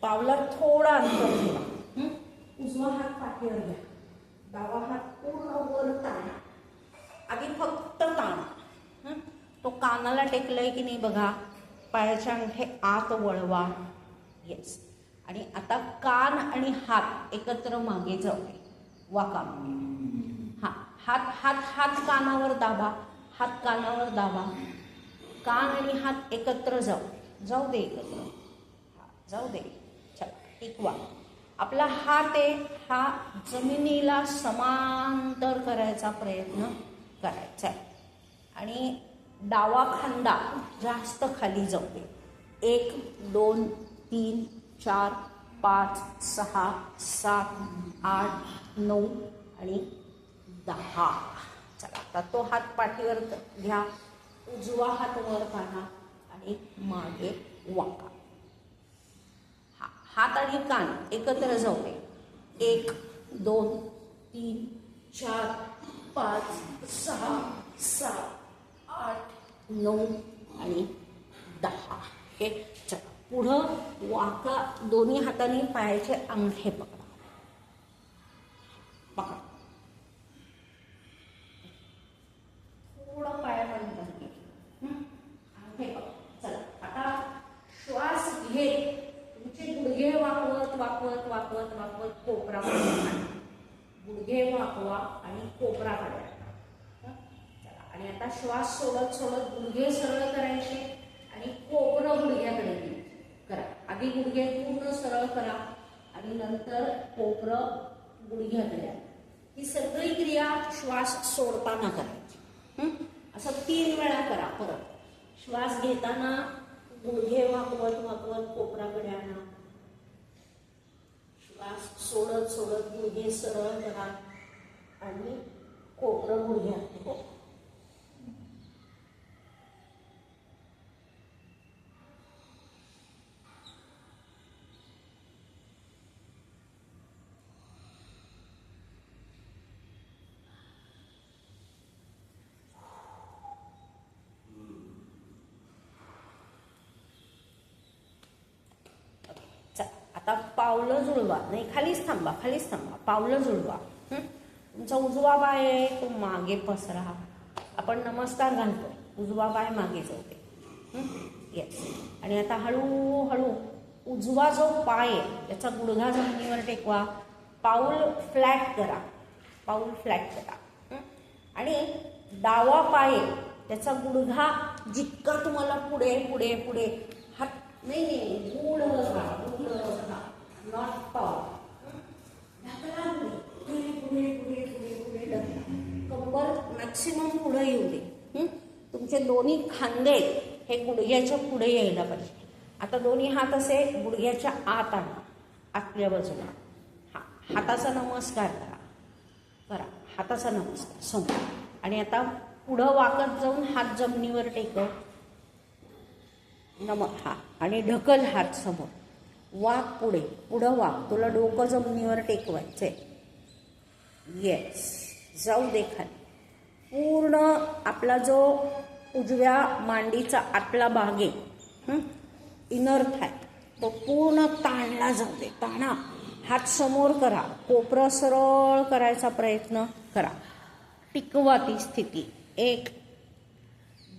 पावलात थोडा अंतर ठेवा. उजवा हात पाठीवर घ्या, डावा हात पूर्ण वर ताणा. आधी फक्त ताणा. तो कानाला टेकलाय की नाही बघा. पायाचे अंगठे आत वळवा. येस. आणि आता कान आणि हात एकत्र मागे जाऊ दे. वाका मागे. हां, हात हात हात कानावर दाबा. हात कानावर दाबा. कान आणि हात एकत्र जाऊ दे एकत्र. हां, जाऊ दे. चला, टिकवा. आपला हात आहे हा जमिनीला समांतर करायचा प्रयत्न करायचा आहे. आणि डावा खांदा जास्त खाली जाऊ दे. 1 2 3 4 5 6 7 8 9 आणि 10. चला, आता तो हात पाठीवर घ्या. उजवा हात वर काढा आणि मागे वाका. हात आणि कान एकत्र जाऊ दे. 1 2 3 4 5 6 7 8 9 आणि 10. हे चला, पुढं वाका. दोन्ही हाताने पायाचे अंगठे पकडा. पकडा. थोडं पायापर्यंत अंगठे पकडा. चला, आता श्वास घेत तुमचे गुडघे वाकवत वाकवत वाकवत वाकवत कोपराकडे. गुडघे वाकवा आणि कोपराकडे. चला, आणि आता श्वास सोडत सोडत गुडघे सरळ करायचे आणि कोपरं गुडघ्याकडे करा. आधी गुडघे पूर्ण सरळ करा आणि नंतर कोपरं गुडघ्याकडे. ही सगळी क्रिया श्वास सोडताना करायची. असं 3 वेळा करा. परत श्वास घेताना गुडघे वाकवत वाकवत कोपराकडे आणा. श्वास सोडत सोडत गुडघे सरळ करा आणि कोपरं गुडघ्यात. आता पावलं जुळवा. नाही, खालीच थांबा, खालीच थांबा. पावलं जुळवा. तुमचा उजवा पाय आहे तो मागे पसरा. आपण नमस्कार घालतो. उजवा पाय मागे जाऊ दे. येस. आणि आता हळूहळू उजवा जो पाय आहे त्याचा गुडघा जमिनीवर टेकवा. पाऊल फ्लॅट करा. पाऊल फ्लॅट करा. आणि डावा पाय त्याचा गुडघा जितका तुम्हाला पुढे पुढे पुढे हात नाही नाही गुड नॉट पाऊल. पुढे पुढे पुढे पुढे पुढे ढकला. कंबर मॅक्सिमम पुढे येऊ दे. तुमचे दोन्ही खांदे हे गुडघ्याच्या पुढे यायला पाहिजे. आता दोन्ही हात असे गुडघ्याच्या आत आणा. आतल्या बाजूला. हाताचा नमस्कार करा. करा हाताचा नमस्कार समोर. आणि आता पुढं वाकत जाऊन हात जमिनीवर टेकव. आणि ढकल हात समोर. वाक पुढे. पुढं वाक. तुला डोकं जमिनीवर टेकवायचंय. येस. जाऊ दे खाली. पूर्ण आपला जो उजव्या मांडीचा आतला भाग आहे इनर थाय तो पूर्ण ताणला जाऊ दे. ताणा. हात समोर करा. कोपरं सरळ करायचा प्रयत्न करा. टिकवा ती स्थिती. 1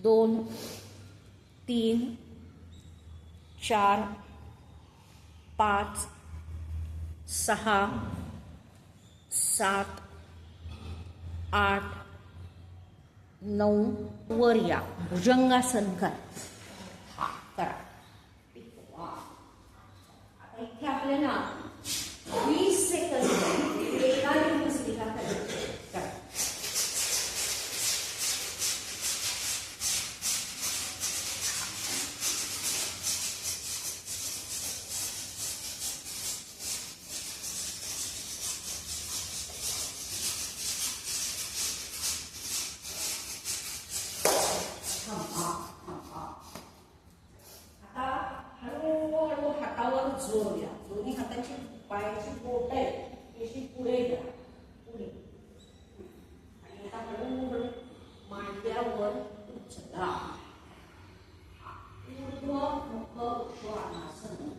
2 3 4 5 6 7 8 9 वर या. भुजंगासन करा. करा. आता इथे आपल्याला 20 सेकंद एकाने भस्त्रिका करायची. आता हळूहळू हातावर जोर द्या. दोन्ही हाताची पायाची बोट आहे अशी पुढे द्या. पुढे. आणि आता हळूहळू मांड्यावर उचला. ऊर्ध्व मुख श्वानासन.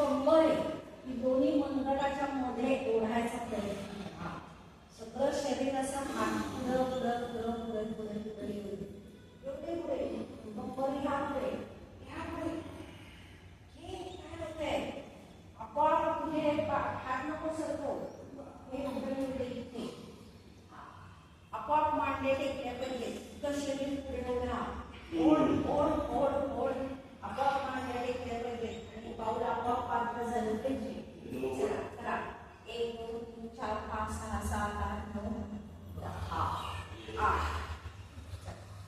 कंबर आहे ती दोन्ही मनगटाच्या मध्ये ओढायचा प्रयत्न करा. सगळं शरीर असं हात पुढं पुढं पुढं पुढे पुढे पुढे एवढे पुढे कंबर ह्या पुढे ह्या पुढे. काय होतंय आपण पुढे हात नको सरकव. हे उघडे इथे आपोआप मांडे टेकले पाहिजे. इतकं शरीर पुढे ओढा. ओढ ओढ ओढ ओढ आपोआप मांडे टेकले पाहिजे आणि पाऊल आपोआप पात्र झालं पाहिजे. चला करा. 1 2 3 4 5 6 7 8 9 10 8.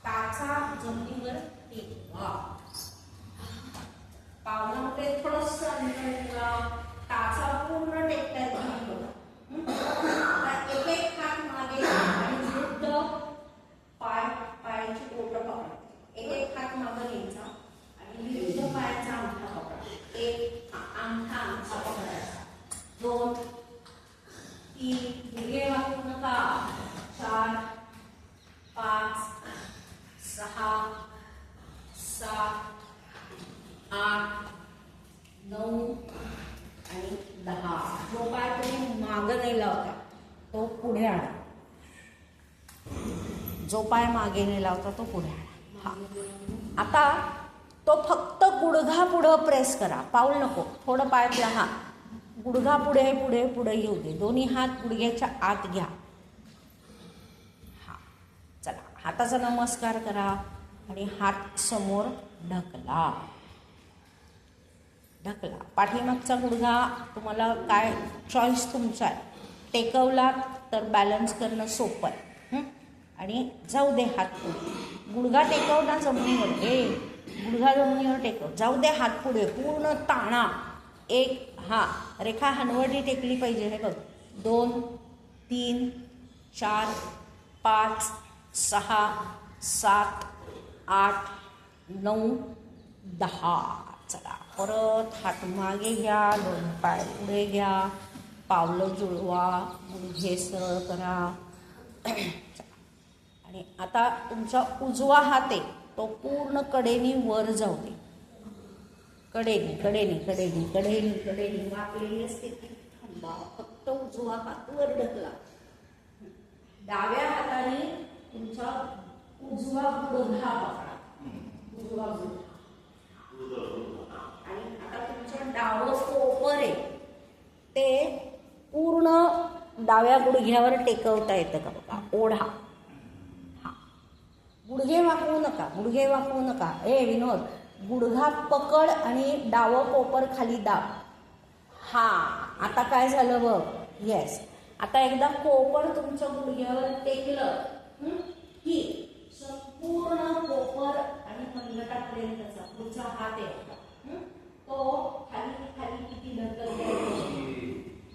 टाचा जमिनीवर टेकवा. पावलामध्ये थोडंसं अंतर ठेवा. टाचा पूर्ण टेकतायत बघा. एक एक हात मागे आणि विरुद्ध पायाची बोटं पकडा. एक एक हात मागे घ्यायचा आणि विरुद्ध पायाचा अंगठा पकडा. एक अंगठा असा पकडायचा. 2 3 गुडघे वाकवू नका. 4 5 6 7 8 9 आणि 10. जो पाय तुम्ही मागं नाही लावता तो पुढे आणा. जो पाय मागे नाही लावता तो पुढे आणा. आता तो फक्त गुडघा पुढं प्रेस करा. पाऊल नको. थोडं पाय हा गुडघा पुढे पुढे पुढे येऊ दे. दोन्ही हात गुडघ्याच्या आत घ्या. हा चला हाताचा नमस्कार करा आणि हात समोर ढकला. ढकला. पाठीमागचा गुडघा तुम्हाला काय चॉईस तुमचा आहे. टेकवला तर बॅलन्स करणं सोपं आहे. आणि जाऊ दे हात पुढे. गुडघा टेकव ना जमिनीवर. गुडघा जमिनीवर टेकव. जाऊ दे हात पुढे. पूर्ण ताणा. रेखा हनवटी टेकली पाहिजे. हे बघ 2 3 4 5 6 7 8 9 10. चला परत हात मागे घ्या. 2 पाय पुढे घ्या. पावलं जुळवा. गुडघे सरळ करा. आणि आता तुमचा उजवा हात आहे तो पूर्ण कडेनी वर जाऊ दे. कडेनी कडेनी कडेनी कडेनी कडेनी वाकलेली असते ती थांबा. फक्त उजवा हात वर ढकला. डाव्या हाताने तुमचा उजवा गुडघा पकडा. उजवा गुडघा. आणि आता तुमचं डावं कोपर आहे ते पूर्ण डाव्या गुडघ्यावर टेकवता येतं का बघा. ओढा. हा गुडघे वाकवू नका. गुडघे वाकवू नका. विनोद गुडघा पकड आणि डावं कोपर खाली दाब. हा आता काय झालं बघ. येस. आता एकदा कोपर तुमच्या गुडघ्यावर टेकलं की संपूर्ण कोपर आणि मनगटापर्यंतचा पुढचा हात आहे तो खाली खाली किती ढकलता.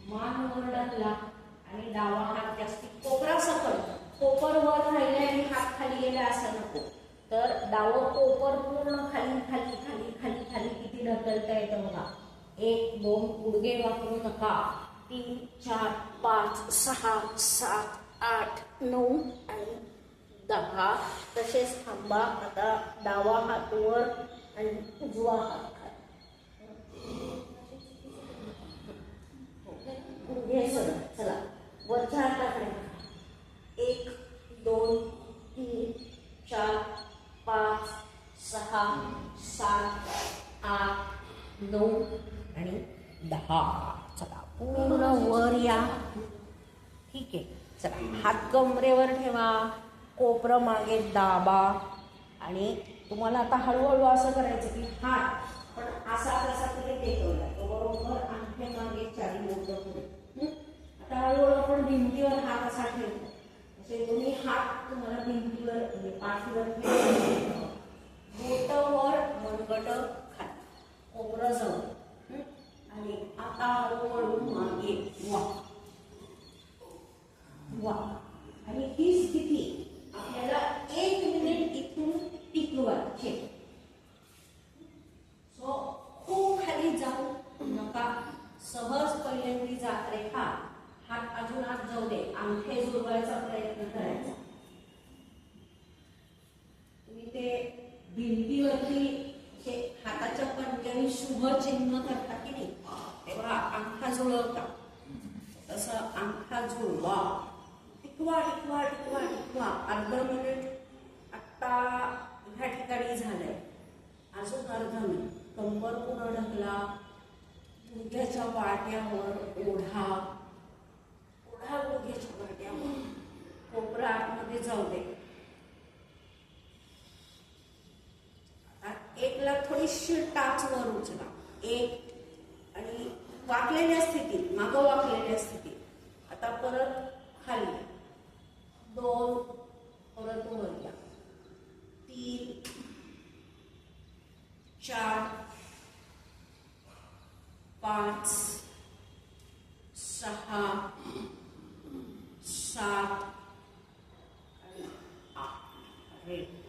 मान वर ढकला आणि डावा हात जास्ती कोपरा सकट. कोपर वर राहिले आणि हात खाली गेला असं नको. तर डावं कोपर पूर्ण खाली खाली खाली खाली खाली किती ढकलता येतं बघा. 1 2 गुडघे वापरू नका. 3 4 5 6 7 8 9 आणि 10. तसेच थांबा. आता डावा हात वर आणि उजवा हात खाली. गुडघे सरळ. चला वरच्या हाताकडे 1 2 3 4 5 6 7 8 9 आणि 10. चला पूर्ण वर या. ठीक आहे. चला हात कमरेवर ठेवा. कोपरं मागे दाबा. आणि तुम्हाला आता हळूहळू असं करायचं की हात पण असा कसा तरी टेकवला तो बरोबर अंगठे मागे 4 बोटं पुढे. आता हळूहळू आपण भिंतीवर हात असा ठेवतो. असे दोन्ही हात तुम्हाला भिंतीवर म्हणजे पाठीवर बोटं वर मनगट खाली. कोपरं जाऊ. आणि आता हळूहळू मागे वा वा. आणि ही स्थिती आपल्याला 1 मिनिट इथून टिकवायची. सो खूप खाली जाऊ नका. सहज पहिल्यांदी जात रेखा. हात अजून आत जाऊ दे. अंगठे जुळवायचा प्रयत्न करायचा. तुम्ही ते भिंतीवरती हाताच्या पंजाने शुभ चिन्ह करता की नाही जुळवता तसं अंगठा जुळवा. टिकवा टिकवा टिकवा टिकवा. अर्ध मिनिट आत्ता ह्या ठिकाणी झालंय. अजून अर्ध मिनिट. कंबर पुढं ढकला. गुडघ्याच्या वाट्यावर ओढा. ओढा गुडघ्याच्या वाट्यावर. कोपरा आतमध्ये जाऊ दे. एकला थोडीशी टाच वर उचला. एक आणि वाकलेल्या स्थितीत, मागं वाकलेल्या स्थितीत. आता परत खाली. 2 परत वर या. 3 4 5 6 7 आणि 8.